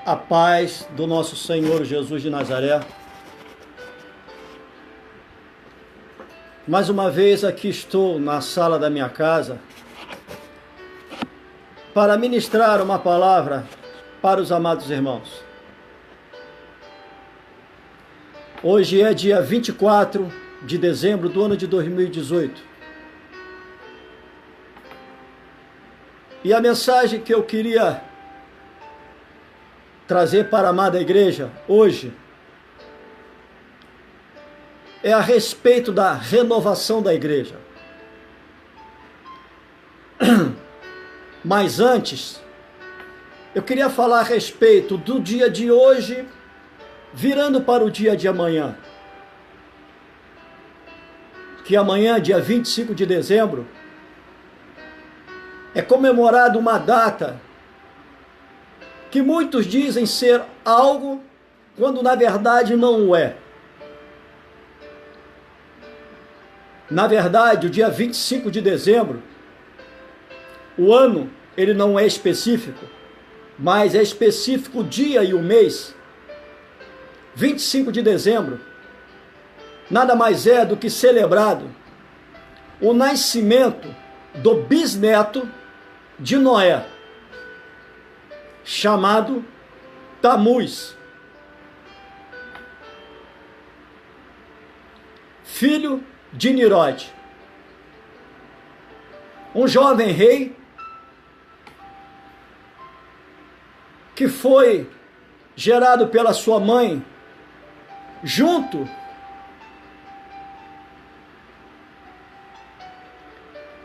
A paz do nosso Senhor Jesus de Nazaré. Mais uma vez aqui estou na sala da minha casa para ministrar uma palavra para os amados irmãos. Hoje é dia 24 de dezembro do ano de 2018. E a mensagem que eu queria trazer para a amada igreja hoje é a respeito da renovação da igreja. Mas antes, eu queria falar a respeito do dia de hoje, virando para o dia de amanhã. Que amanhã, dia 25 de dezembro, é comemorada uma data que muitos dizem ser algo, quando na verdade não o é. Na verdade, o dia 25 de dezembro, o ano, ele não é específico, mas é específico o dia e o mês. 25 de dezembro, nada mais é do que celebrado o nascimento do bisneto de Noé, chamado Tamuz, filho de Nirode, um jovem rei que foi gerado pela sua mãe junto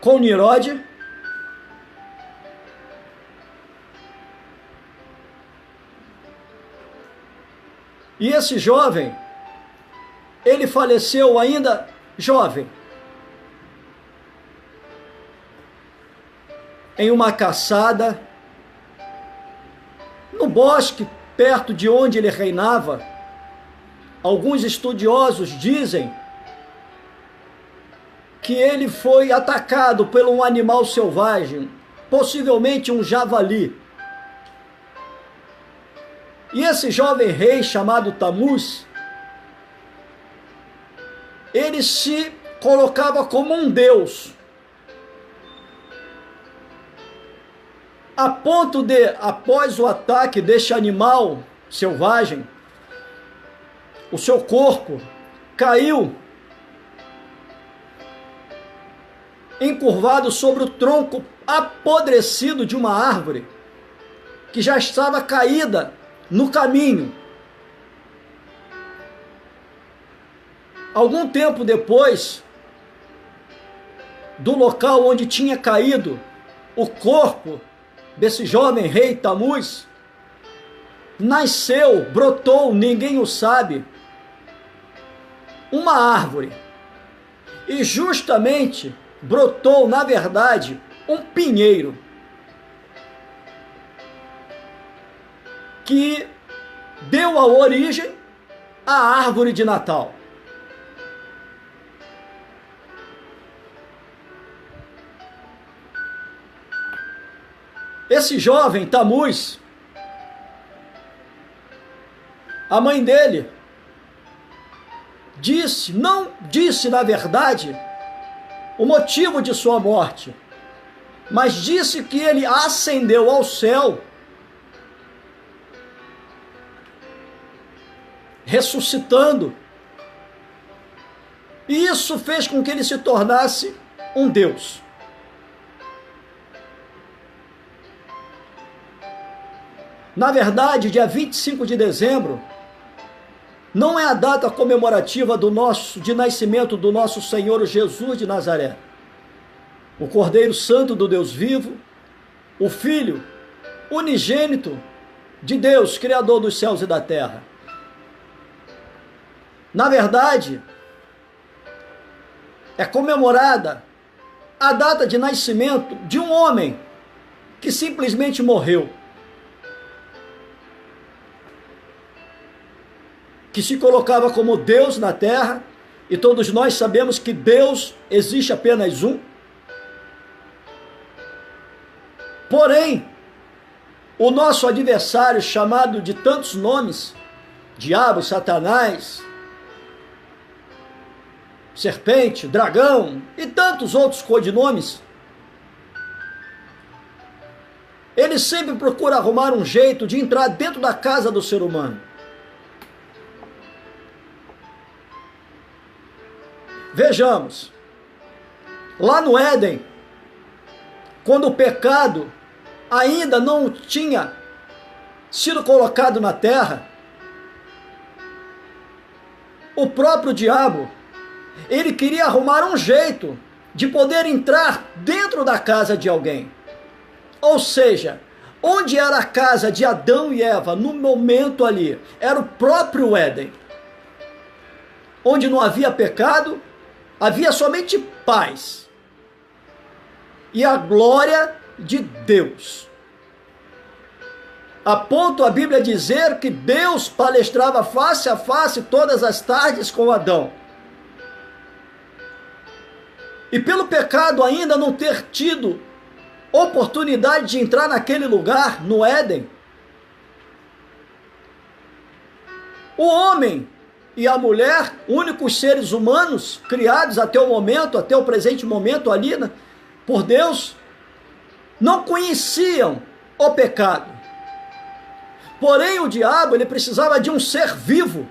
com Nirode, e esse jovem, ele faleceu ainda jovem, em uma caçada, no bosque perto de onde ele reinava. Alguns estudiosos dizem que ele foi atacado por um animal selvagem, possivelmente um javali. E esse jovem rei chamado Tamuz, ele se colocava como um deus, a ponto de, após o ataque deste animal selvagem, o seu corpo caiu encurvado sobre o tronco apodrecido de uma árvore que já estava caída no caminho. Algum tempo depois do local onde tinha caído o corpo desse jovem rei Tamuz, nasceu, brotou, ninguém o sabe, uma árvore. E justamente brotou, na verdade, um pinheiro, que deu a origem à árvore de Natal. Esse jovem Tamuz, a mãe dele não disse na verdade o motivo de sua morte, mas disse que ele ascendeu ao céu, ressuscitando, e isso fez com que ele se tornasse um deus. Na verdade, dia 25 de dezembro não é a data comemorativa de nascimento do nosso Senhor Jesus de Nazaré, o Cordeiro Santo do Deus vivo, o Filho unigênito de Deus, Criador dos céus e da terra. Na verdade, é comemorada a data de nascimento de um homem que simplesmente morreu, que se colocava como Deus na terra, e todos nós sabemos que Deus existe apenas um. Porém, o nosso adversário, chamado de tantos nomes, diabo, Satanás, serpente, dragão e tantos outros codinomes, ele sempre procura arrumar um jeito de entrar dentro da casa do ser humano. Vejamos, lá no Éden, quando o pecado ainda não tinha sido colocado na terra, o próprio diabo, ele queria arrumar um jeito de poder entrar dentro da casa de alguém. Ou seja, onde era a casa de Adão e Eva, no momento ali, era o próprio Éden. Onde não havia pecado, havia somente paz e a glória de Deus. A ponto a Bíblia dizer que Deus palestrava face a face todas as tardes com Adão. E pelo pecado ainda não ter tido oportunidade de entrar naquele lugar, no Éden, o homem e a mulher, únicos seres humanos criados até o momento, até o presente momento ali, né, por Deus, não conheciam o pecado. Porém, o diabo, ele precisava de um ser vivo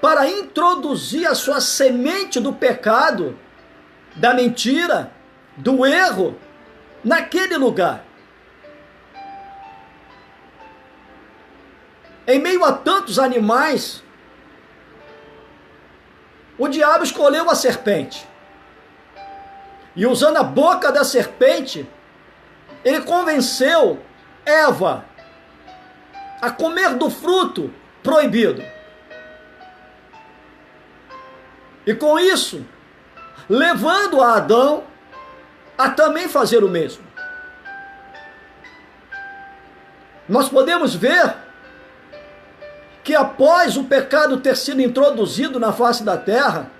para introduzir a sua semente do pecado, da mentira, do erro, naquele lugar. Em meio a tantos animais, o diabo escolheu a serpente. E usando a boca da serpente, ele convenceu Eva a comer do fruto proibido. E com isso, levando a Adão a também fazer o mesmo. Nós podemos ver que após o pecado ter sido introduzido na face da terra,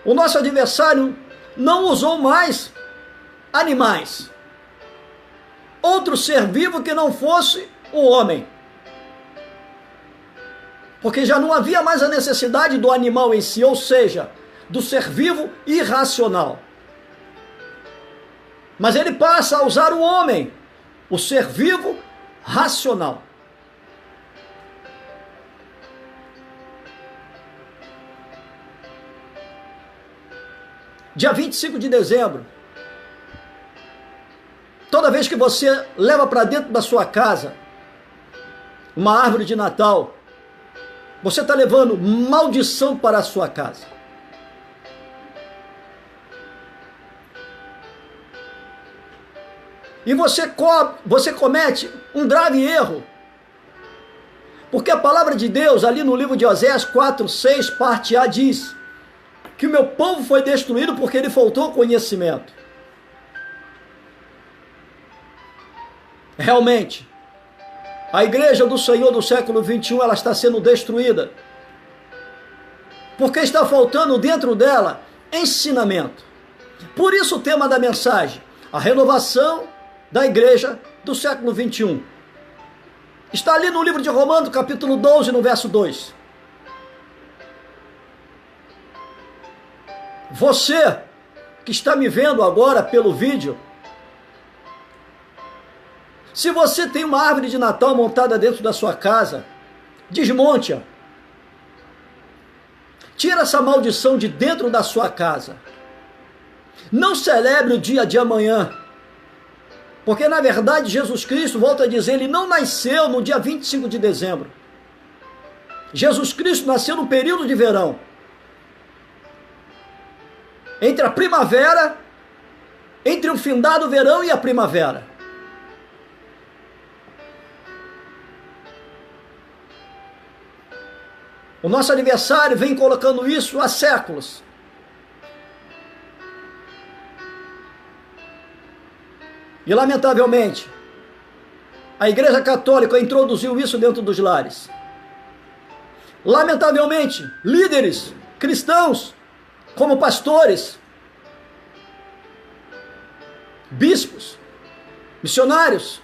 o nosso adversário não usou mais animais, outro ser vivo que não fosse o homem, porque já não havia mais a necessidade do animal em si, ou seja, do ser vivo irracional. Mas ele passa a usar o homem, o ser vivo racional. Dia 25 de dezembro, toda vez que você leva para dentro da sua casa uma árvore de Natal, você está levando maldição para a sua casa. E você comete um grave erro, porque a palavra de Deus, ali no livro de Oséias 4:6, parte A, diz que o meu povo foi destruído porque ele faltou conhecimento. Realmente, a igreja do Senhor do século 21, ela está sendo destruída, porque está faltando dentro dela ensinamento. Por isso o tema da mensagem, a renovação da igreja do século 21. Está ali no livro de Romanos, capítulo 12, no verso 2. Você que está me vendo agora pelo vídeo, se você tem uma árvore de Natal montada dentro da sua casa, desmonte-a. Tira essa maldição de dentro da sua casa. Não celebre o dia de amanhã, porque na verdade Jesus Cristo, volta a dizer, ele não nasceu no dia 25 de dezembro. Jesus Cristo nasceu no período de verão. Entre a primavera, entre o findado verão e a primavera. O nosso adversário vem colocando isso há séculos. E lamentavelmente, a Igreja Católica introduziu isso dentro dos lares. Lamentavelmente, líderes cristãos, como pastores, bispos, missionários,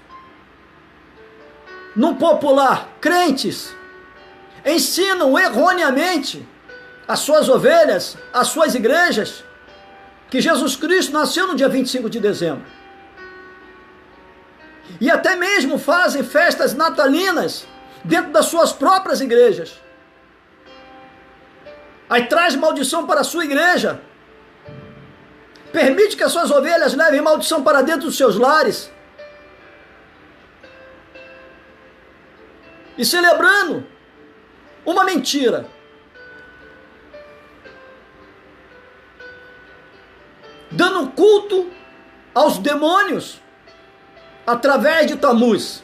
no popular, crentes, ensinam erroneamente as suas ovelhas, as suas igrejas, que Jesus Cristo nasceu no dia 25 de dezembro. E até mesmo fazem festas natalinas dentro das suas próprias igrejas. Aí traz maldição para a sua igreja. Permite que as suas ovelhas levem maldição para dentro dos seus lares. E celebrando uma mentira. Dando culto aos demônios através de Tamuz.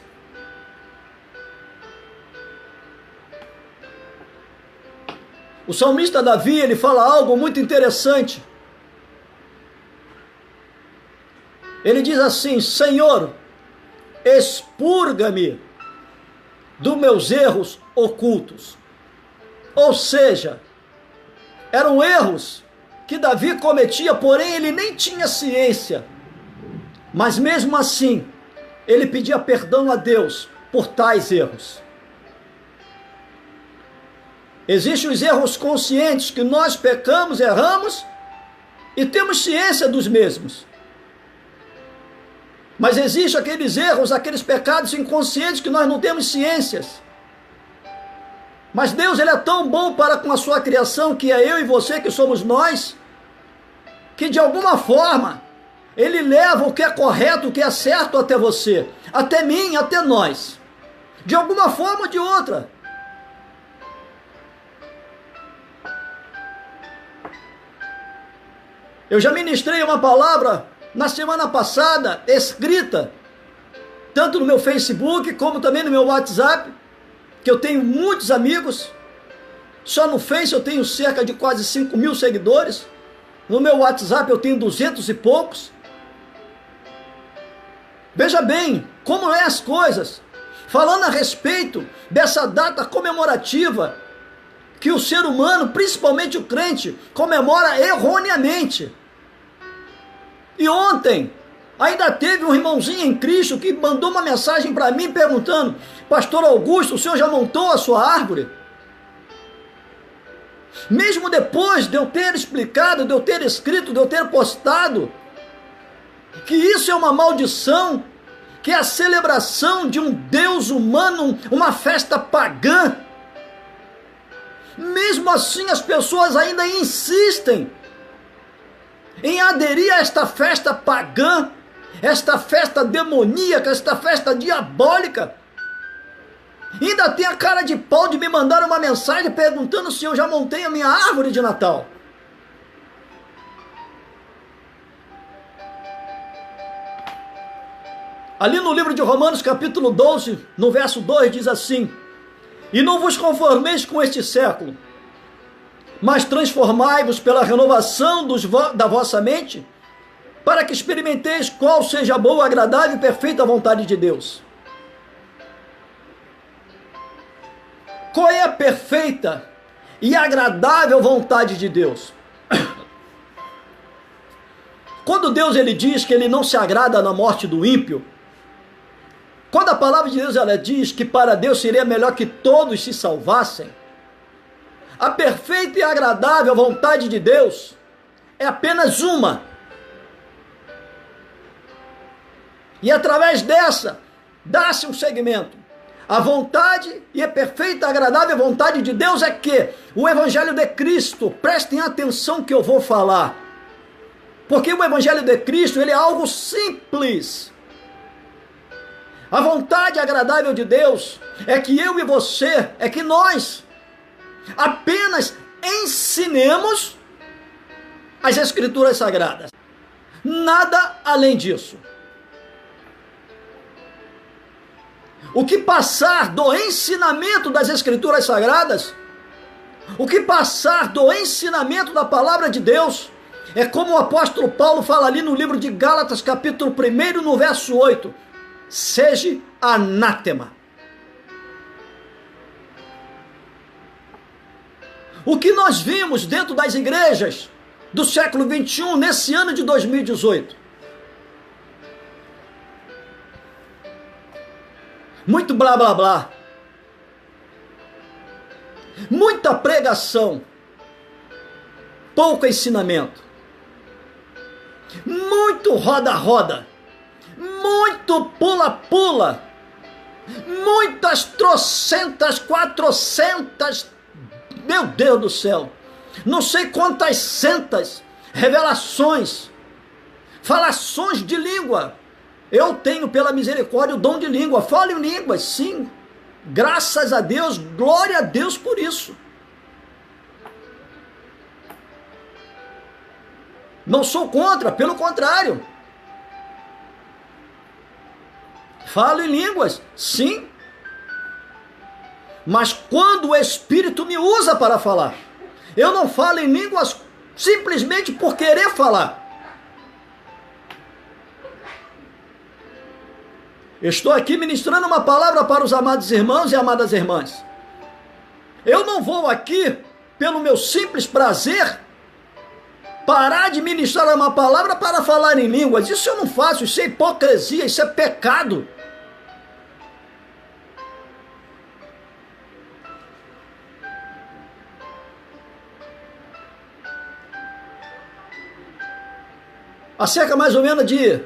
O salmista Davi, ele fala algo muito interessante. Ele diz assim: Senhor, expurga-me dos meus erros ocultos. Ou seja, eram erros que Davi cometia, porém ele nem tinha ciência. Mas mesmo assim, ele pedia perdão a Deus por tais erros. Existem os erros conscientes que nós pecamos, erramos e temos ciência dos mesmos. Mas existem aqueles erros, aqueles pecados inconscientes que nós não temos ciências. Mas Deus, ele é tão bom para com a sua criação, que é eu e você, que somos nós, que de alguma forma ele leva o que é correto, o que é certo até você, até mim, até nós. De alguma forma ou de outra. Eu já ministrei uma palavra na semana passada, escrita, tanto no meu Facebook, como também no meu WhatsApp, que eu tenho muitos amigos. Só no Face eu tenho cerca de quase 5.000 seguidores. No meu WhatsApp eu tenho 200 e poucos. Veja bem como é as coisas. Falando a respeito dessa data comemorativa que o ser humano, principalmente o crente, comemora erroneamente. E ontem, ainda teve um irmãozinho em Cristo que mandou uma mensagem para mim perguntando: Pastor Augusto, o senhor já montou a sua árvore? Mesmo depois de eu ter explicado, de eu ter escrito, de eu ter postado, que isso é uma maldição, que é a celebração de um Deus humano, uma festa pagã. Mesmo assim as pessoas ainda insistem em aderir a esta festa pagã, esta festa demoníaca, esta festa diabólica. Ainda tem a cara de pau de me mandar uma mensagem perguntando se eu já montei a minha árvore de Natal. Ali no livro de Romanos, capítulo 12, no verso 2, diz assim: E não vos conformeis com este século, mas transformai-vos pela renovação da vossa mente, para que experimenteis qual seja a boa, agradável e perfeita vontade de Deus. Qual é a perfeita e agradável vontade de Deus? Quando Deus ele diz que ele não se agrada na morte do ímpio, quando a palavra de Deus ela diz que para Deus seria melhor que todos se salvassem, a perfeita e agradável vontade de Deus é apenas uma. E através dessa, dá-se um segmento. A vontade e a perfeita e agradável vontade de Deus é que o Evangelho de Cristo, prestem atenção que eu vou falar, porque o Evangelho de Cristo ele é algo simples. A vontade agradável de Deus é que eu e você, é que nós apenas ensinemos as Escrituras Sagradas. Nada além disso. O que passar do ensinamento das Escrituras Sagradas, o que passar do ensinamento da Palavra de Deus, é como o apóstolo Paulo fala ali no livro de Gálatas, capítulo 1, no verso 8, seja anátema. O que nós vimos dentro das igrejas do século XXI, nesse ano de 2018, muito blá blá blá, muita pregação, pouco ensinamento, muito roda-roda, muito pula-pula, muitas trocentas, 400, meu Deus do céu, não sei quantas centas, revelações, falações de língua. Eu tenho, pela misericórdia, o dom de língua, falo em línguas, sim, graças a Deus, glória a Deus por isso. Não sou contra, pelo contrário. Falo em línguas, sim. Mas quando o Espírito me usa para falar, eu não falo em línguas simplesmente por querer falar. Estou aqui ministrando uma palavra para os amados irmãos e amadas irmãs. Eu não vou aqui, pelo meu simples prazer, parar de ministrar uma palavra para falar em línguas. Isso eu não faço, isso é hipocrisia, isso é pecado. Há cerca mais ou menos de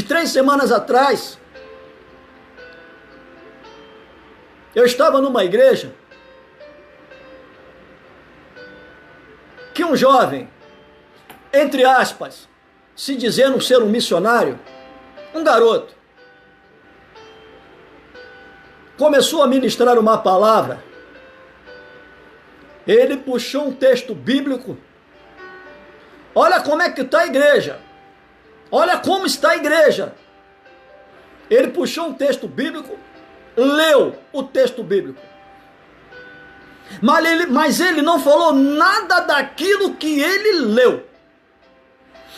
3 semanas atrás, eu estava numa igreja que um jovem, entre aspas, se dizendo ser um missionário, um garoto, começou a ministrar uma palavra. Ele puxou um texto bíblico. Olha como é que está a igreja. Olha como está a igreja. Ele puxou um texto bíblico, leu o texto bíblico. Mas ele não falou nada daquilo que ele leu.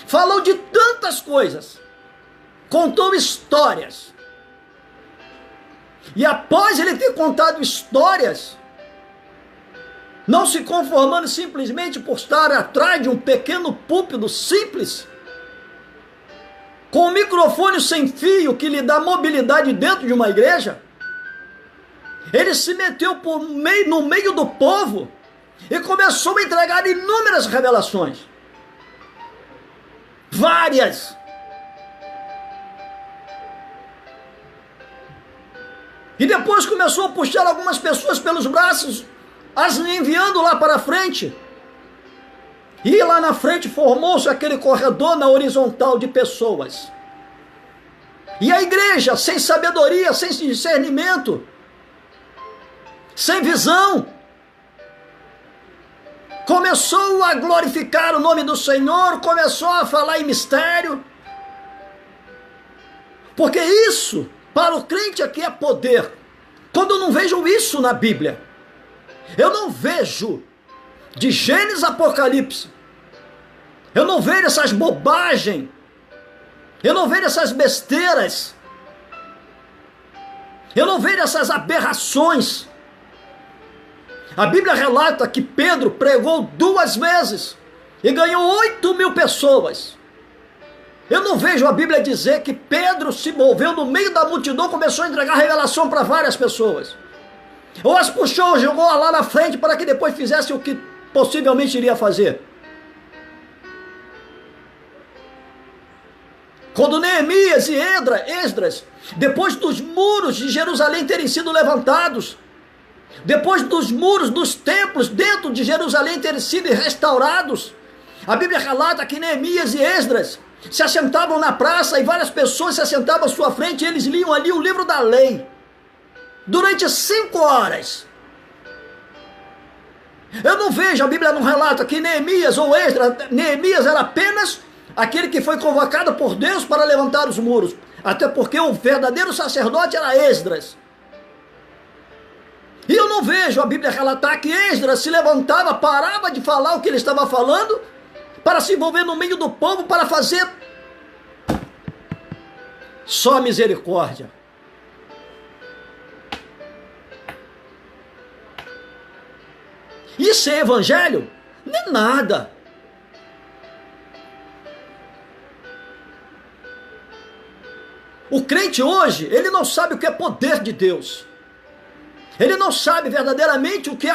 Falou de tantas coisas. Contou histórias. E após ele ter contado histórias, não se conformando simplesmente por estar atrás de um pequeno púlpito simples, com um microfone sem fio que lhe dá mobilidade dentro de uma igreja, ele se meteu no meio do povo e começou a entregar inúmeras revelações. Várias. E depois começou a puxar algumas pessoas pelos braços, as enviando lá para frente. E lá na frente formou-se aquele corredor na horizontal de pessoas. E a igreja, sem sabedoria, sem discernimento, sem visão, começou a glorificar o nome do Senhor, começou a falar em mistério. Porque isso, para o crente aqui, é poder. Quando eu não vejo isso na Bíblia, eu não vejo de Gênesis a Apocalipse, eu não vejo essas bobagens, eu não vejo essas besteiras, eu não vejo essas aberrações. A Bíblia relata que Pedro pregou 2 vezes e ganhou 8.000 pessoas. Eu não vejo a Bíblia dizer que Pedro se moveu no meio da multidão, começou a entregar revelação para várias pessoas. Ou as puxou, jogou lá na frente para que depois fizesse o que possivelmente iria fazer. Quando Neemias e Esdras, depois dos muros de Jerusalém terem sido levantados, depois dos muros dos templos dentro de Jerusalém terem sido restaurados, a Bíblia relata que Neemias e Esdras se assentavam na praça e várias pessoas se assentavam à sua frente e eles liam ali o livro da lei. Durante 5 horas. Eu não vejo, a Bíblia não relata que Neemias ou Esdras, Neemias era apenas aquele que foi convocado por Deus para levantar os muros. Até porque o verdadeiro sacerdote era Esdras. E eu não vejo a Bíblia relatar que Esdras se levantava, parava de falar o que ele estava falando, para se envolver no meio do povo, para fazer só misericórdia. Isso é evangelho? Não é nada. O crente hoje, ele não sabe o que é poder de Deus. Ele não sabe verdadeiramente o que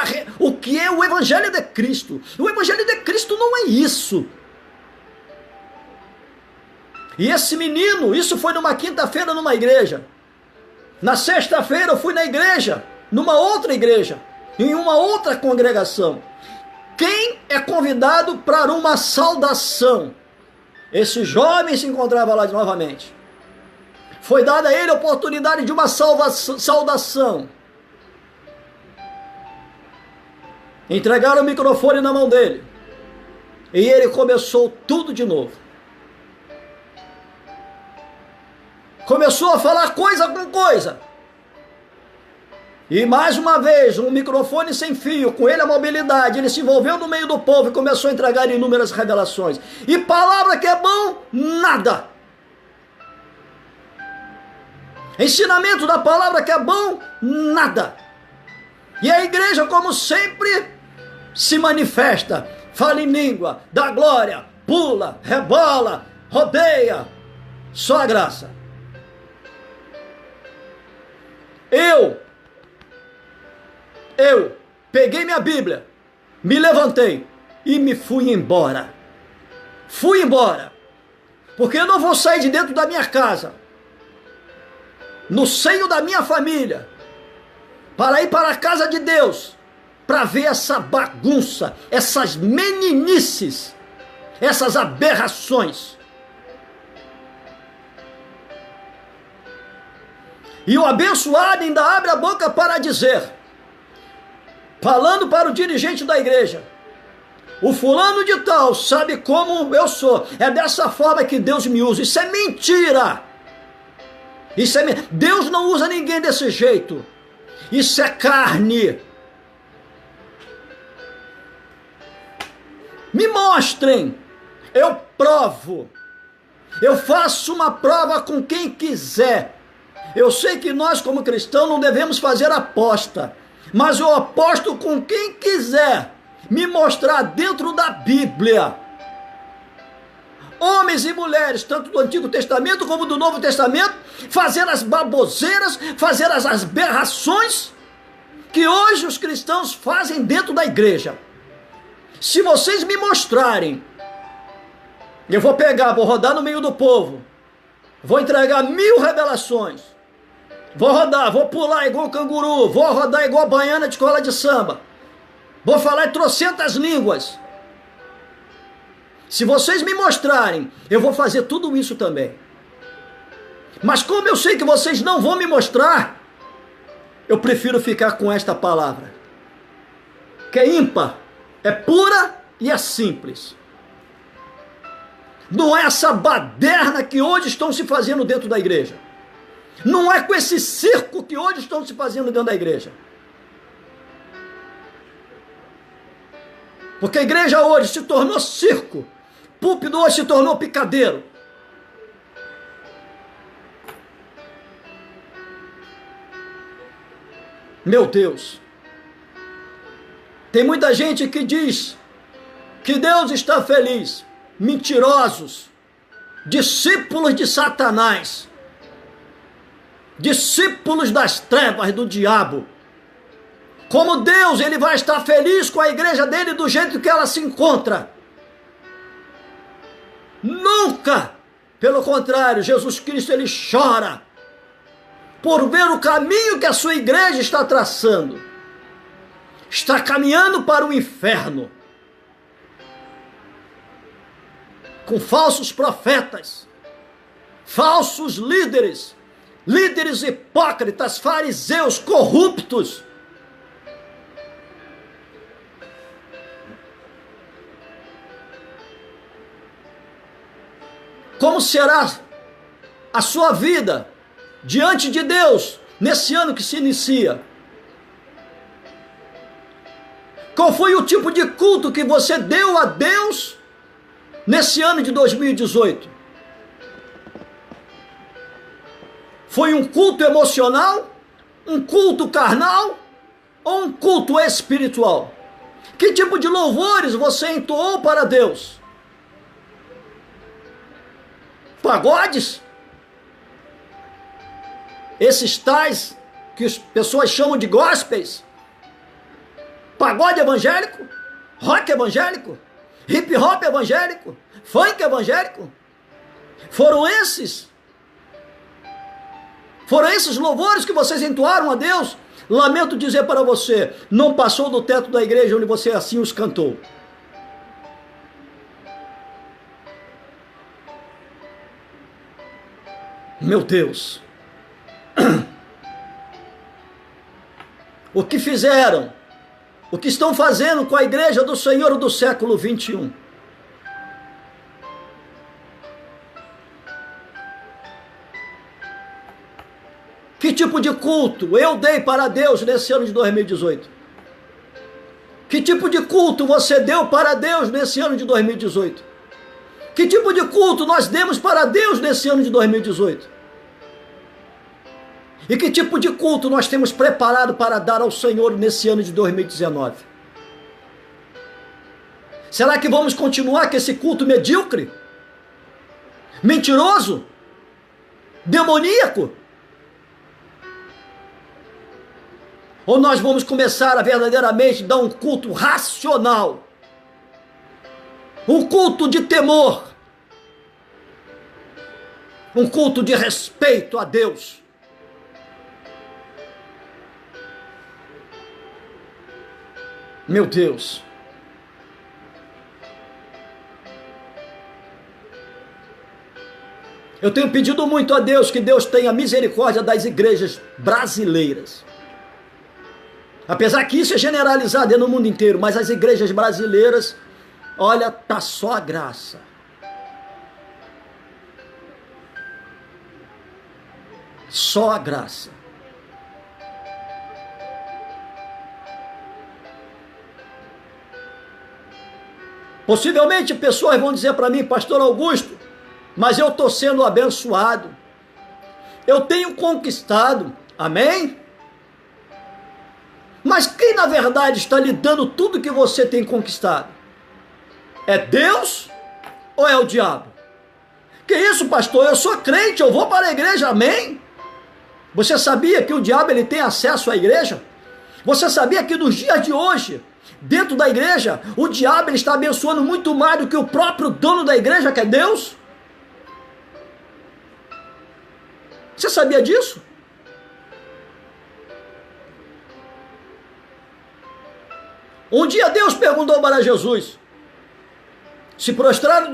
é o Evangelho de Cristo. O Evangelho de Cristo não é isso. E esse menino, isso foi numa quinta-feira numa igreja. Na sexta-feira eu fui na igreja, numa outra igreja, em uma outra congregação. Quem é convidado para uma saudação? Esse jovem se encontrava lá novamente. Foi dada a ele a oportunidade de uma saudação. Entregaram o microfone na mão dele. E ele começou tudo de novo. Começou a falar coisa com coisa. E mais uma vez, um microfone sem fio, com ele a mobilidade, ele se envolveu no meio do povo e começou a entregar inúmeras revelações. E palavra que é bom, nada. Ensinamento da palavra que é bom, nada. E a igreja, como sempre, se manifesta, fala em língua, dá glória, pula, rebola, rodeia, só a graça. Eu peguei minha Bíblia, me levantei e me fui embora. Fui embora, porque eu não vou sair de dentro da minha casa, no seio da minha família, para ir para a casa de Deus, para ver essa bagunça, essas meninices, essas aberrações. E o abençoado ainda abre a boca para dizer, falando para o dirigente da igreja, o fulano de tal sabe como eu sou, é dessa forma que Deus me usa. Isso é mentira. Deus não usa ninguém desse jeito. Isso é carne. Me mostrem, eu provo, eu faço uma prova com quem quiser. Eu sei que nós como cristãos não devemos fazer aposta, mas eu aposto com quem quiser me mostrar dentro da Bíblia. Homens e mulheres, tanto do Antigo Testamento como do Novo Testamento, fazer as baboseiras, fazer as aberrações que hoje os cristãos fazem dentro da igreja. Se vocês me mostrarem, eu vou pegar, vou rodar no meio do povo, vou entregar 1000 revelações, vou rodar, vou pular igual canguru, vou rodar igual baiana de escola de samba, vou falar em trocentas línguas. Se vocês me mostrarem, eu vou fazer tudo isso também. Mas como eu sei que vocês não vão me mostrar, eu prefiro ficar com esta palavra, que é ímpar, é pura e é simples. Não é essa baderna que hoje estão se fazendo dentro da igreja. Não é com esse circo que hoje estão se fazendo dentro da igreja. Porque a igreja hoje se tornou circo. Púlpito hoje se tornou picadeiro. Meu Deus. Tem muita gente que diz que Deus está feliz. Mentirosos. Discípulos de Satanás. Discípulos das trevas do diabo. Como Deus, ele vai estar feliz com a igreja dele do jeito que ela se encontra. Nunca! Pelo contrário, Jesus Cristo, ele chora por ver o caminho que a sua igreja está traçando. Está caminhando para o inferno. Com falsos profetas, falsos líderes, líderes hipócritas, fariseus corruptos. Como será a sua vida diante de Deus nesse ano que se inicia? Qual foi o tipo de culto que você deu a Deus nesse ano de 2018? Foi um culto emocional? Um culto carnal? Ou um culto espiritual? Que tipo de louvores você entoou para Deus? Pagodes? esses tais que as pessoas chamam de gospels, pagode evangélico, rock evangélico, hip hop evangélico, funk evangélico, foram esses louvores que vocês entoaram a Deus? Lamento dizer para você, não passou do teto da igreja onde você assim os cantou. Meu Deus, o que fizeram, o que estão fazendo com a igreja do Senhor do século 21? Que tipo de culto eu dei para Deus nesse ano de 2018? Que tipo de culto você deu para Deus nesse ano de 2018? Que tipo de culto nós demos para Deus nesse ano de 2018? E que tipo de culto nós temos preparado para dar ao Senhor nesse ano de 2019? Será que vamos continuar com esse culto medíocre? Mentiroso? Demoníaco? Ou nós vamos começar a verdadeiramente dar um culto racional? Um culto de temor? Um culto de respeito a Deus? Meu Deus. Eu tenho pedido muito a Deus que Deus tenha misericórdia das igrejas brasileiras. Apesar que isso é generalizado no mundo inteiro, mas as igrejas brasileiras, olha, tá só a graça. Só a graça. Possivelmente pessoas vão dizer para mim, pastor Augusto, mas eu estou sendo abençoado. Eu tenho conquistado. Amém? Mas quem na verdade está lhe dando tudo que você tem conquistado? É Deus ou é o diabo? Que isso, pastor? Eu sou crente, eu vou para a igreja, amém? Você sabia que o diabo ele tem acesso à igreja? Você sabia que nos dias de hoje, dentro da igreja, o diabo ele está abençoando muito mais do que o próprio dono da igreja, que é Deus? Você sabia disso? Um dia Deus perguntou para Jesus: se prostrado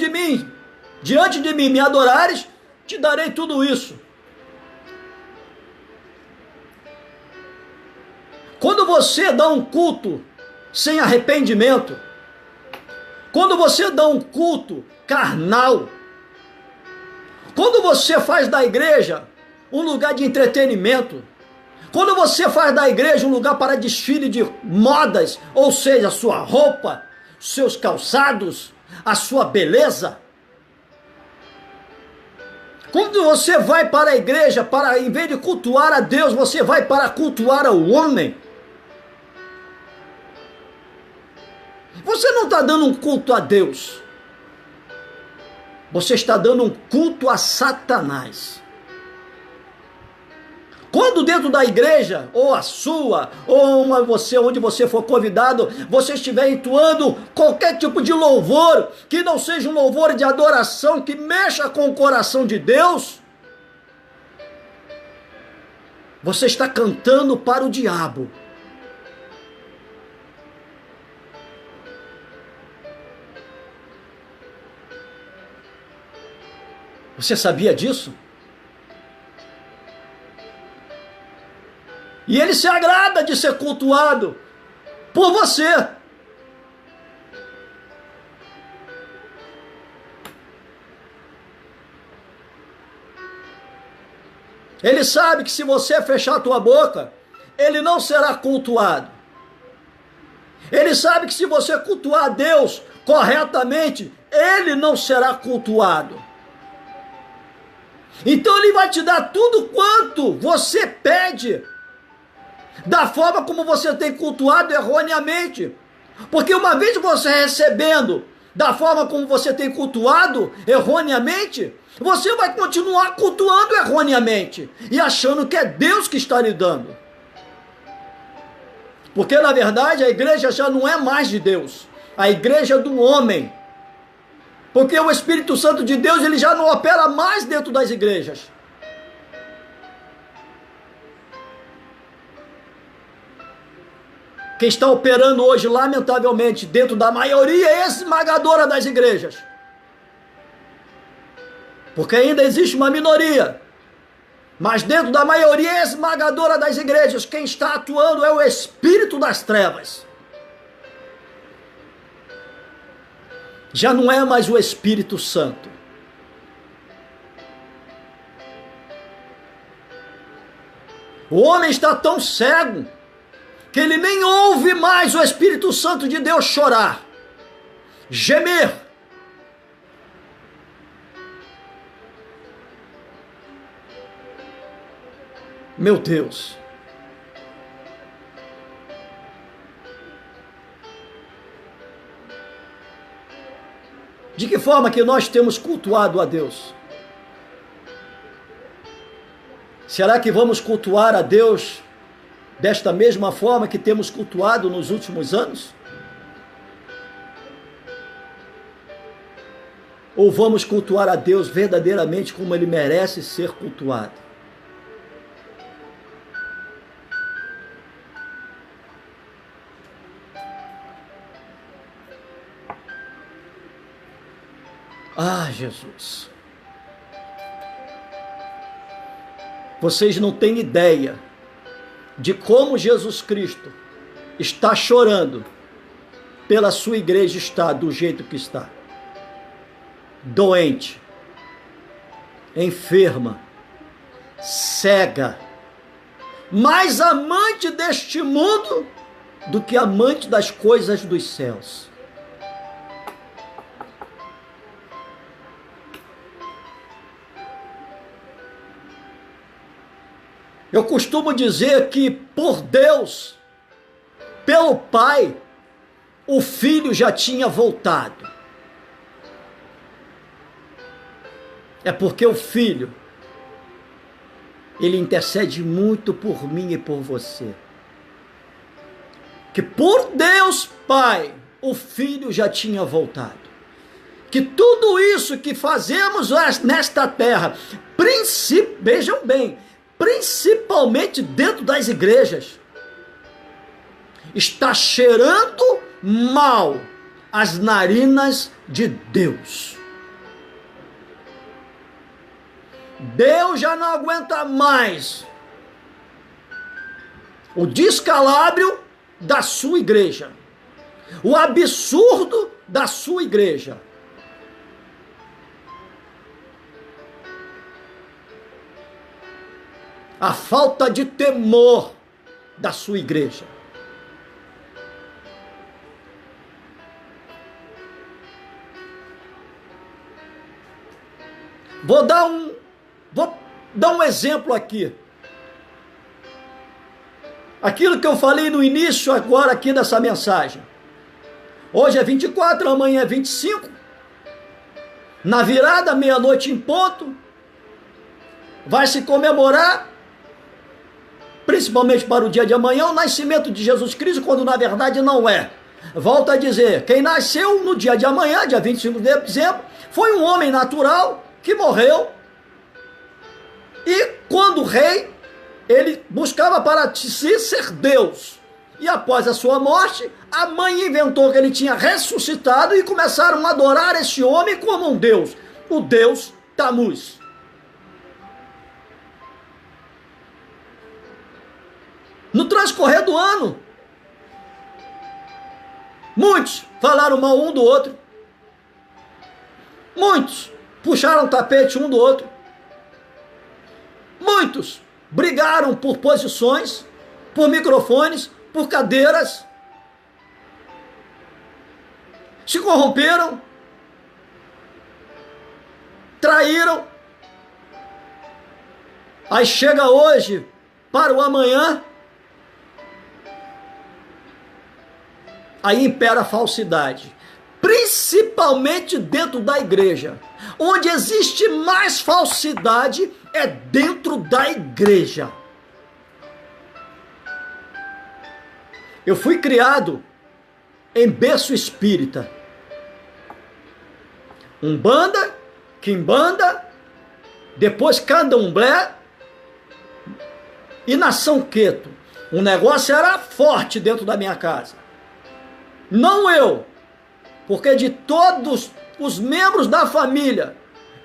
diante de mim me adorares, te darei tudo isso. Quando você dá um culto sem arrependimento, quando você dá um culto carnal, quando você faz da igreja um lugar de entretenimento, quando você faz da igreja um lugar para desfile de modas, ou seja, a sua roupa, seus calçados, a sua beleza, quando você vai para a igreja, para em vez de cultuar a Deus, você vai para cultuar ao homem, você não está dando um culto a Deus, você está dando um culto a Satanás. Quando dentro da igreja, ou a sua, ou onde você for convidado, você estiver entoando qualquer tipo de louvor, que não seja um louvor de adoração, que mexa com o coração de Deus, você está cantando para o diabo. Você sabia disso? E ele se agrada de ser cultuado por você. Ele sabe que se você fechar a tua boca, ele não será cultuado. Ele sabe que se você cultuar a Deus corretamente, ele não será cultuado. Então ele vai te dar tudo quanto você pede, da forma como você tem cultuado erroneamente. Porque uma vez você recebendo da forma como você tem cultuado erroneamente, Você vai continuar cultuando erroneamente e achando que é Deus que está lhe dando. Porque na verdade a igreja já não é mais de Deus, a igreja é do homem. Porque o Espírito Santo de Deus ele já não opera mais dentro das igrejas. Quem está operando hoje, lamentavelmente, dentro da maioria esmagadora das igrejas. Porque ainda existe uma minoria. Mas dentro da maioria esmagadora das igrejas, quem está atuando é o espírito das trevas. Já não é mais o Espírito Santo. O homem está tão cego que ele nem ouve mais o Espírito Santo de Deus chorar, gemer. Meu Deus. De que forma que nós temos cultuado a Deus? Será que vamos cultuar a Deus desta mesma forma que temos cultuado nos últimos anos? Ou vamos cultuar a Deus verdadeiramente como Ele merece ser cultuado? Ah, Jesus! Vocês não têm ideia de como Jesus Cristo está chorando pela sua igreja estar do jeito que está. Doente, enferma, cega, mais amante deste mundo do que amante das coisas dos céus. Eu costumo dizer que por Deus, pelo Pai, o Filho já tinha voltado. É porque o Filho, ele intercede muito por mim e por você. Que por Deus Pai, o Filho já tinha voltado. Que tudo isso que fazemos nesta terra, vejam bem, principalmente dentro das igrejas, está cheirando mal as narinas de Deus. Deus já não aguenta mais o descalabro da sua igreja, o absurdo da sua igreja. A falta de temor da sua igreja. Vou dar um exemplo aqui. Aquilo que eu falei no início agora aqui dessa mensagem. Hoje é 24, amanhã é 25. Na virada, meia-noite em ponto, vai se comemorar, principalmente para o dia de amanhã, o nascimento de Jesus Cristo, quando na verdade não é. Volto a dizer, quem nasceu no dia de amanhã, dia 25 de dezembro, foi um homem natural que morreu. E quando rei, ele buscava para si ser Deus. E após a sua morte, a mãe inventou que ele tinha ressuscitado e começaram a adorar esse homem como um Deus, o Deus Tammuz. No transcorrer do ano, muitos falaram mal um do outro. Muitos puxaram o tapete um do outro. Muitos brigaram por posições, por microfones, por cadeiras. Se corromperam. Traíram. Aí chega hoje para o amanhã. Aí impera a falsidade. principalmente dentro da igreja. Onde existe mais falsidade é dentro da igreja. Eu fui criado em berço espírita. Umbanda, quimbanda, depois candomblé e nação queto. O negócio era forte dentro da minha casa. Não eu, porque de todos os membros da família,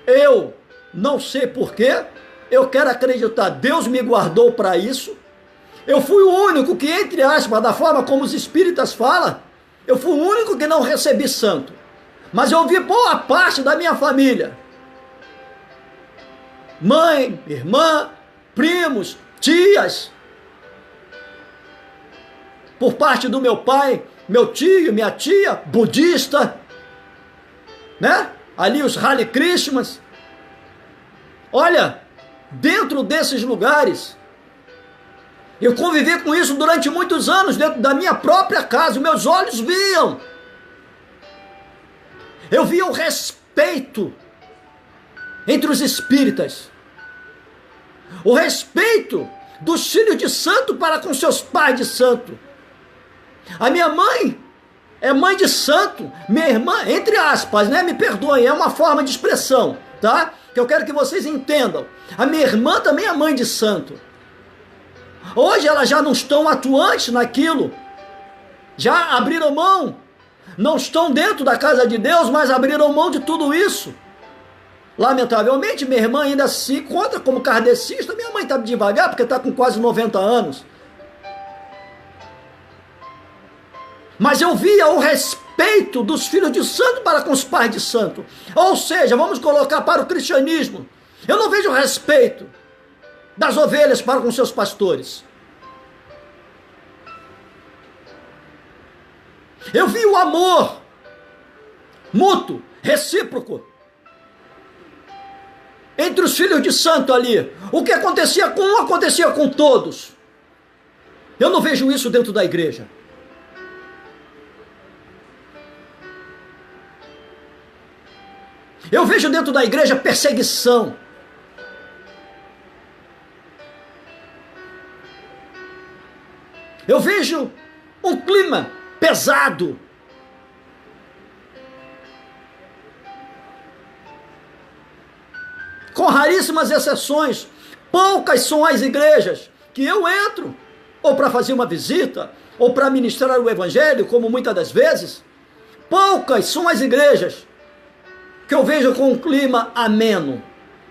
eu não sei porquê, eu quero acreditar, Deus me guardou para isso. Eu fui o único que, entre aspas, da forma como os espíritas falam, eu fui o único que não recebi santo. Mas eu vi boa parte da minha família. Mãe, irmã, primos, tias. Por parte do meu pai, meu tio, minha tia, budista. Né? Ali os Hare Krishnas. Olha, dentro desses lugares, eu convivi com isso durante muitos anos, dentro da minha própria casa, meus olhos viam. Eu via o respeito entre os espíritas. O respeito dos filhos de santo para com seus pais de santo. A minha mãe é mãe de santo, minha irmã, entre aspas, né? Me perdoem, é uma forma de expressão, tá? Que eu quero que vocês entendam. A minha irmã também é mãe de santo. Hoje elas já não estão atuantes naquilo, já abriram mão, não estão dentro da casa de Deus, mas abriram mão de tudo isso. Lamentavelmente, minha irmã ainda se encontra como kardecista. Minha mãe está devagar porque está com quase 90 anos. Mas eu via o respeito dos filhos de santo para com os pais de santo. Ou seja, vamos colocar para o cristianismo. Eu não vejo respeito das ovelhas para com seus pastores. Eu vi o amor mútuo, recíproco, entre os filhos de santo ali. O que acontecia com um, acontecia com todos. Eu não vejo isso dentro da igreja. Eu vejo dentro da igreja perseguição. Eu vejo um clima pesado. Com raríssimas exceções, poucas são as igrejas que eu entro, ou para fazer uma visita, ou para ministrar o evangelho, como muitas das vezes. Poucas são as igrejas que eu vejo com um clima ameno,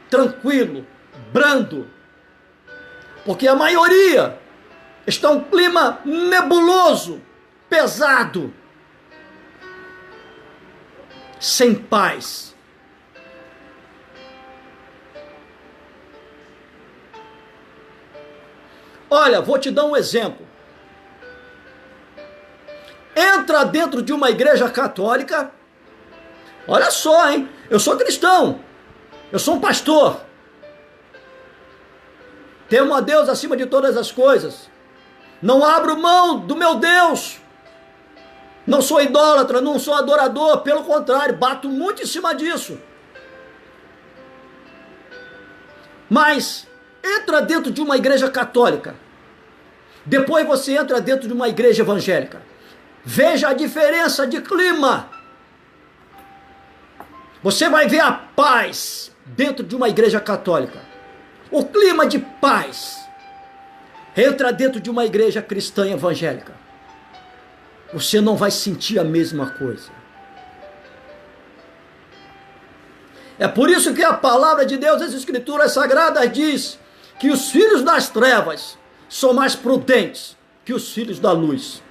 tranquilo, brando. Porque a maioria está um clima nebuloso, pesado, sem paz. Olha, vou te dar um exemplo. Entra dentro de uma igreja católica. Olha só, hein? Eu sou cristão. Eu sou um pastor. Temo a Deus acima de todas as coisas. Não abro mão do meu Deus. Não sou idólatra, não sou adorador. Pelo contrário, bato muito em cima disso. Mas entra dentro de uma igreja católica. Depois você entra dentro de uma igreja evangélica. Veja a diferença de clima. Você vai ver a paz dentro de uma igreja católica. O clima de paz. Entra dentro de uma igreja cristã evangélica. Você não vai sentir a mesma coisa. É por isso que a palavra de Deus, as escrituras sagradas, diz que os filhos das trevas são mais prudentes que os filhos da luz.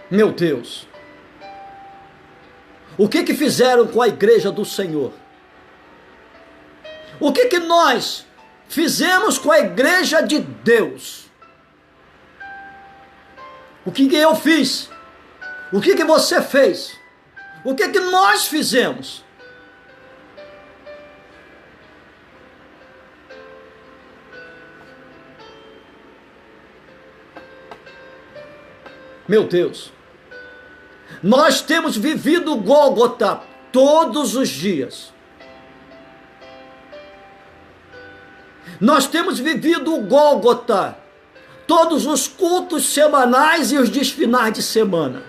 Meu Deus, o que fizeram com a igreja do Senhor? O que nós fizemos com a igreja de Deus? O que eu fiz? O que você fez? O que nós fizemos? Meu Deus, nós temos vivido o Gólgota todos os dias. Nós temos vivido o Gólgota todos os cultos semanais e os dias finais de semana.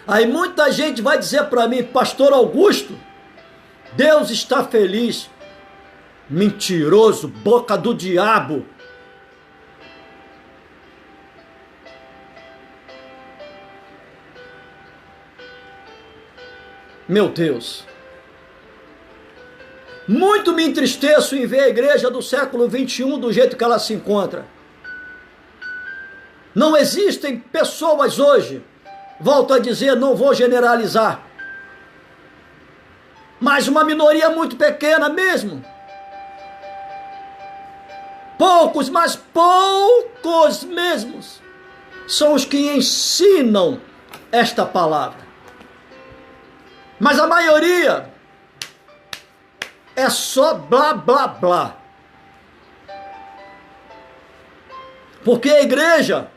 Aí muita gente vai dizer para mim, pastor Augusto, Deus está feliz. Mentiroso, boca do diabo. Meu Deus. Muito me entristeço em ver a igreja do século 21 do jeito que ela se encontra. Não existem pessoas hoje, volto a dizer, não vou generalizar, mas uma minoria muito pequena mesmo. Poucos, mas poucos mesmos, são os que ensinam esta palavra. Mas a maioria é só blá, blá, blá. Porque a igreja,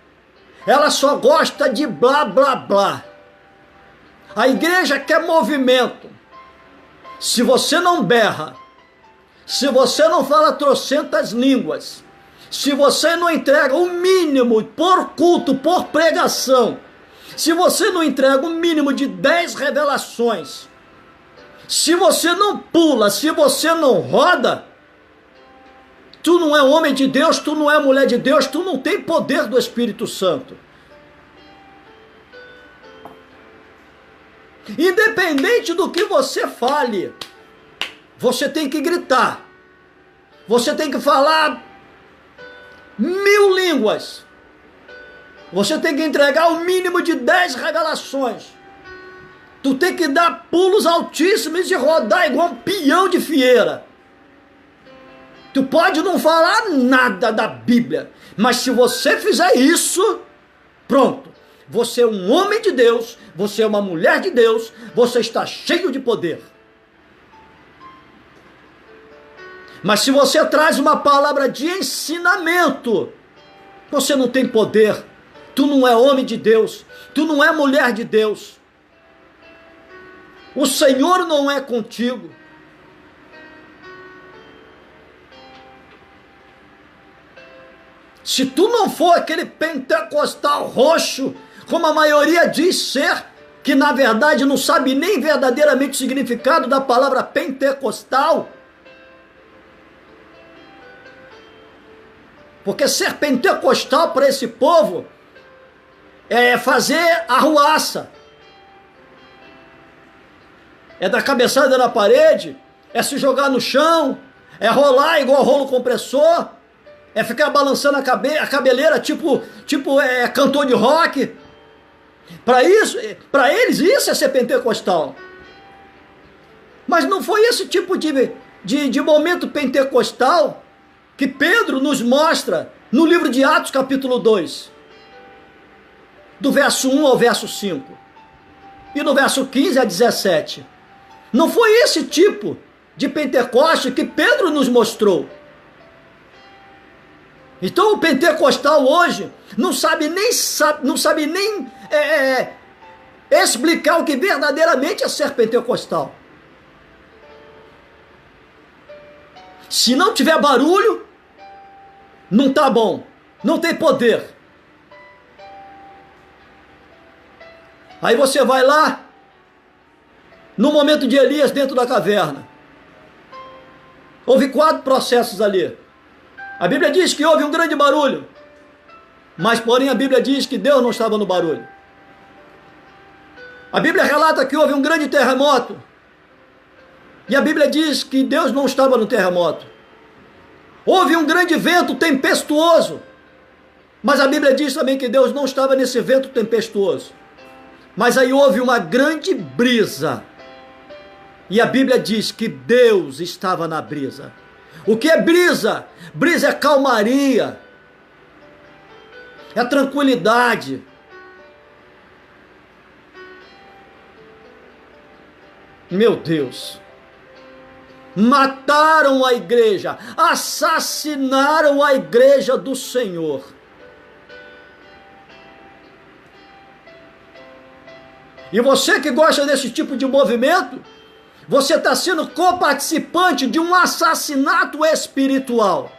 ela só gosta de blá, blá, blá. A igreja quer movimento. Se você não berra, se você não fala trocentas línguas, se você não entrega o mínimo por culto, por pregação, se você não entrega o mínimo de 10 revelações, se você não pula, se você não roda, tu não é homem de Deus, tu não é mulher de Deus, tu não tem poder do Espírito Santo. Independente do que você fale, você tem que gritar, você tem que falar 1000 línguas, você tem que entregar o mínimo de 10 revelações, tu tem que dar pulos altíssimos e rodar igual um peão de fieira. Tu pode não falar nada da Bíblia, mas se você fizer isso, pronto, você é um homem de Deus, você é uma mulher de Deus, você está cheio de poder. Mas se você traz uma palavra de ensinamento, você não tem poder, tu não é homem de Deus, tu não é mulher de Deus, o Senhor não é contigo. Se tu não for aquele pentecostal roxo, como a maioria diz ser, que na verdade não sabe nem verdadeiramente o significado da palavra pentecostal, porque ser pentecostal para esse povo é fazer arruaça, é dar cabeçada na parede, é se jogar no chão, é rolar igual rolo compressor, é ficar balançando a cabeleira tipo cantor de rock. Para eles isso é ser pentecostal. Mas não foi esse tipo de momento pentecostal que Pedro nos mostra no livro de Atos capítulo 2, do verso 1 ao verso 5, e no verso 15 a 17. Não foi esse tipo de Pentecoste que Pedro nos mostrou. Então o pentecostal hoje não sabe nem explicar o que verdadeiramente é ser pentecostal. Se não tiver barulho, não tá bom, não tem poder. Aí você vai lá, no momento de Elias dentro da caverna, houve 4 processos ali. A Bíblia diz que houve um grande barulho, mas porém a Bíblia diz que Deus não estava no barulho. A Bíblia relata que houve um grande terremoto, e a Bíblia diz que Deus não estava no terremoto. Houve um grande vento tempestuoso, mas a Bíblia diz também que Deus não estava nesse vento tempestuoso. Mas aí houve uma grande brisa, e a Bíblia diz que Deus estava na brisa. O que é brisa? Brisa é calmaria, é tranquilidade. Meu Deus. Mataram a igreja, assassinaram a igreja do Senhor. E você que gosta desse tipo de movimento, você está sendo coparticipante de um assassinato espiritual.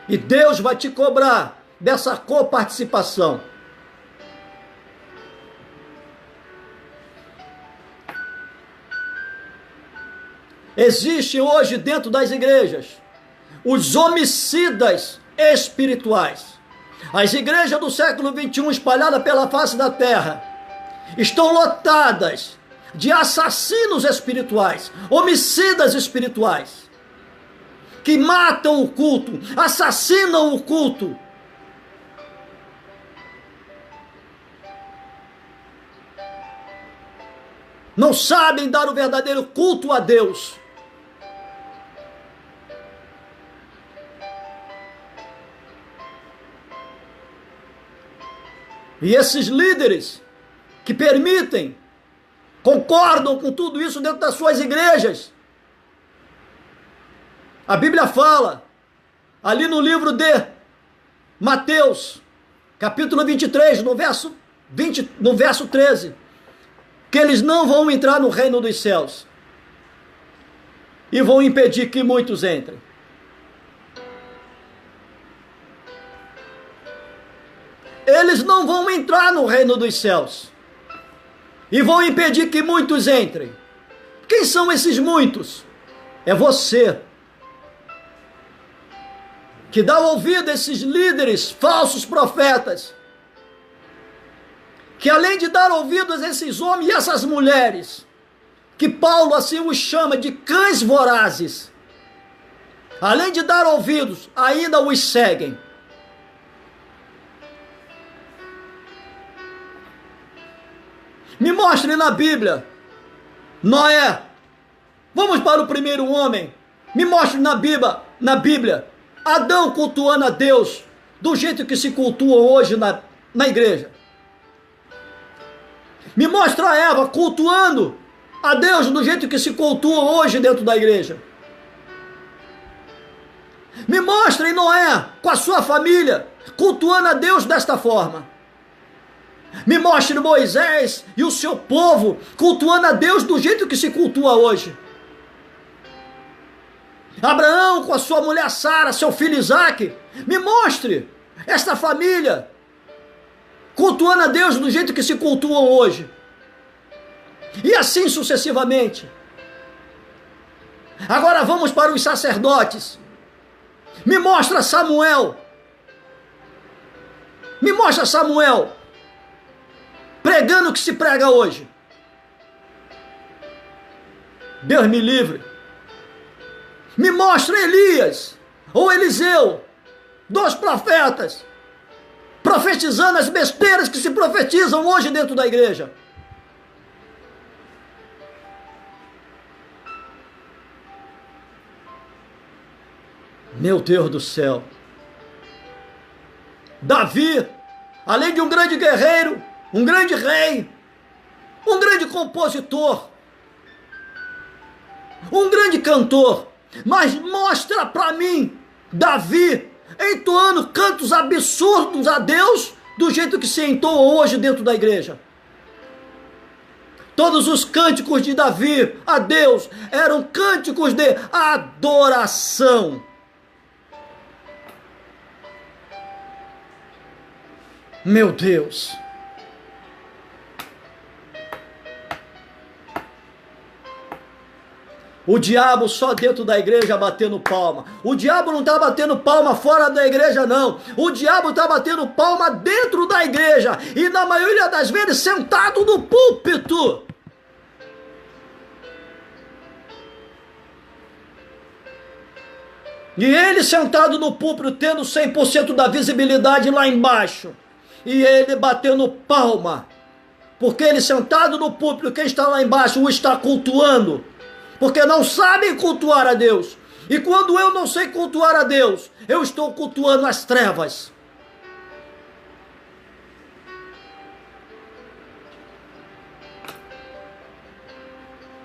E Deus vai te cobrar dessa coparticipação. Existem hoje dentro das igrejas os homicidas espirituais. As igrejas do século XXI espalhadas pela face da terra estão lotadas de assassinos espirituais, homicidas espirituais, que matam o culto, assassinam o culto. Não sabem dar o verdadeiro culto a Deus. E esses líderes que permitem, concordam com tudo isso dentro das suas igrejas. A Bíblia fala, ali no livro de Mateus, capítulo 23, no verso 13, que eles não vão entrar no reino dos céus e vão impedir que muitos entrem. Eles não vão entrar no reino dos céus e vão impedir que muitos entrem. Quem são esses muitos? É você que dá ouvido a esses líderes, falsos profetas, que além de dar ouvidos a esses homens e essas mulheres, que Paulo assim os chama de cães vorazes, além de dar ouvidos, ainda os seguem. Me mostre na Bíblia, Noé. Vamos para o primeiro homem. Me mostre na Bíblia, Adão cultuando a Deus do jeito que se cultua hoje na igreja. Me mostra a Eva cultuando a Deus do jeito que se cultua hoje dentro da igreja. Me mostre Noé com a sua família cultuando a Deus desta forma. Me mostre Moisés e o seu povo cultuando a Deus do jeito que se cultua hoje. Abraão com a sua mulher Sara, seu filho Isaque. Me mostre esta família cultuando a Deus do jeito que se cultua hoje. E assim sucessivamente. Agora vamos para os sacerdotes. Me mostra Samuel. Me mostra Samuel pregando o que se prega hoje. Deus me livre. Me mostra Elias ou Eliseu, dois profetas, profetizando as besteiras que se profetizam hoje dentro da igreja. Meu Deus do céu. Davi, além de um grande guerreiro, um grande rei, um grande compositor, um grande cantor, mas mostra para mim Davi entoando cantos absurdos a Deus do jeito que se entoa hoje dentro da igreja. Todos os cânticos de Davi a Deus eram cânticos de adoração. Meu Deus. O diabo só dentro da igreja batendo palma. O diabo não está batendo palma fora da igreja, não. O diabo está batendo palma dentro da igreja. E na maioria das vezes sentado no púlpito. E ele sentado no púlpito, tendo 100% da visibilidade lá embaixo. E ele batendo palma. Porque ele sentado no púlpito, quem está lá embaixo o está cultuando. Porque não sabem cultuar a Deus. E quando eu não sei cultuar a Deus, eu estou cultuando as trevas.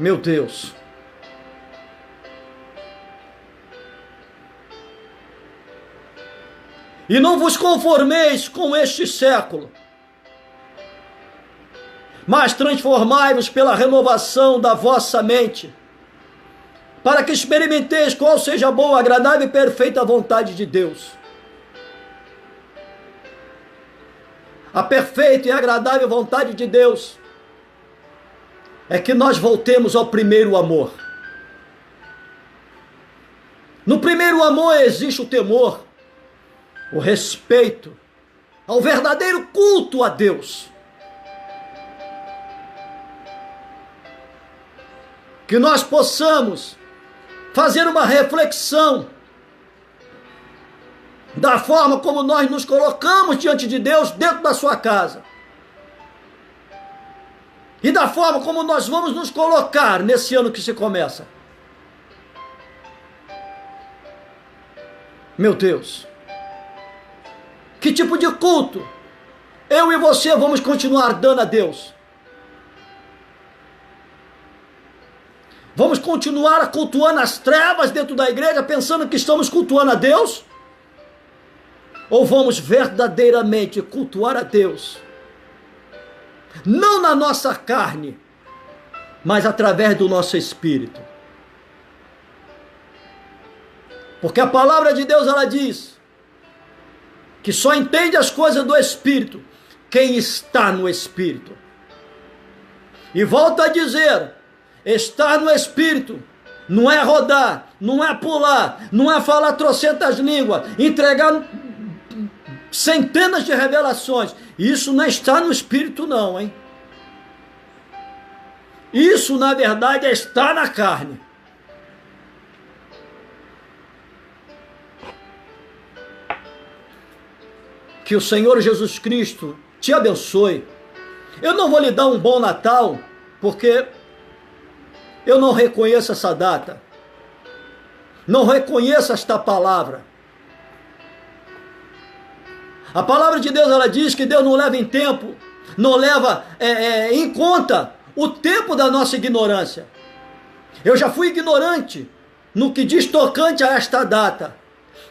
Meu Deus. E não vos conformeis com este século, mas transformai-vos pela renovação da vossa mente, para que experimenteis qual seja a boa, agradável e perfeita vontade de Deus. A perfeita e agradável vontade de Deus é que nós voltemos ao primeiro amor. No primeiro amor existe o temor, o respeito, ao verdadeiro culto a Deus. Que nós possamos fazer uma reflexão da forma como nós nos colocamos diante de Deus dentro da sua casa. E da forma como nós vamos nos colocar nesse ano que se começa. Meu Deus. Que tipo de culto eu e você vamos continuar dando a Deus? Vamos continuar cultuando as trevas dentro da igreja, pensando que estamos cultuando a Deus? Ou vamos verdadeiramente cultuar a Deus? Não na nossa carne, mas através do nosso espírito. Porque a palavra de Deus, ela diz que só entende as coisas do espírito quem está no espírito. E volta a dizer, estar no espírito não é rodar, não é pular, não é falar trocentas línguas, entregar centenas de revelações. Isso não está no espírito não, hein? Isso na verdade é estar na carne. Que o Senhor Jesus Cristo te abençoe. Eu não vou lhe dar um bom Natal, porque eu não reconheço essa data. Não reconheço esta palavra. A palavra de Deus, ela diz que Deus não leva em tempo, não leva em conta o tempo da nossa ignorância. Eu já fui ignorante no que diz tocante a esta data.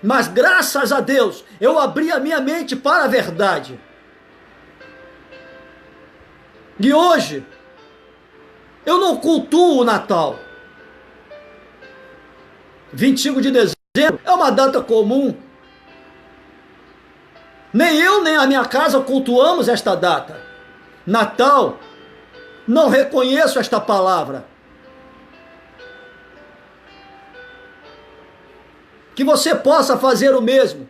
Mas graças a Deus, eu abri a minha mente para a verdade. E hoje, eu não cultuo o Natal. 25 de dezembro é uma data comum. Nem eu, nem a minha casa cultuamos esta data. Natal, não reconheço esta palavra. Que você possa fazer o mesmo.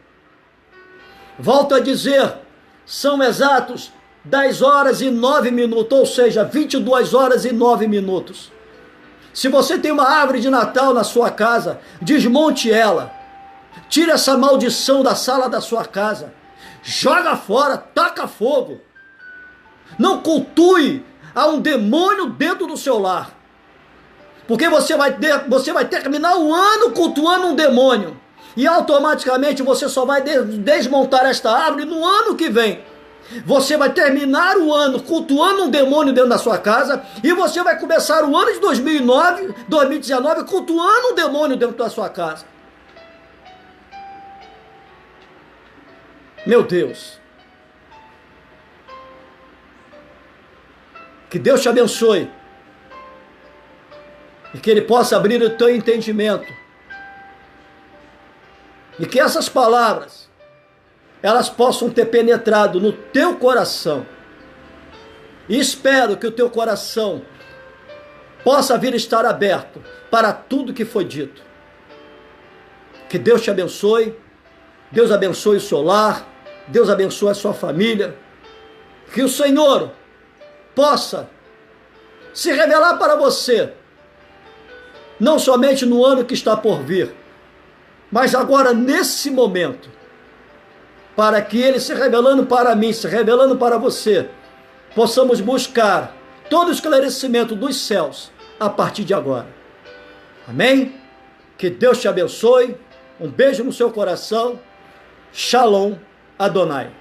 Volto a dizer, são exatos 10 horas e 9 minutos, ou seja, 22 horas e 9 minutos. Se você tem uma árvore de Natal na sua casa, desmonte ela. Tire essa maldição da sala da sua casa. Joga fora, taca fogo. Não cultue a um demônio dentro do seu lar. Porque você vai terminar o ano cultuando um demônio. E automaticamente você só vai desmontar esta árvore no ano que vem. Você vai terminar o ano cultuando um demônio dentro da sua casa. E você vai começar o ano de 2019 cultuando um demônio dentro da sua casa. Meu Deus. Que Deus te abençoe. E que Ele possa abrir o teu entendimento. E que essas palavras, elas possam ter penetrado no teu coração. E espero que o teu coração possa vir estar aberto para tudo que foi dito. Que Deus te abençoe. Deus abençoe o seu lar. Deus abençoe a sua família. Que o Senhor possa se revelar para você, não somente no ano que está por vir, mas agora nesse momento, para que Ele se revelando para mim, se revelando para você, possamos buscar todo o esclarecimento dos céus a partir de agora. Amém? Que Deus te abençoe. Um beijo no seu coração. Shalom Adonai.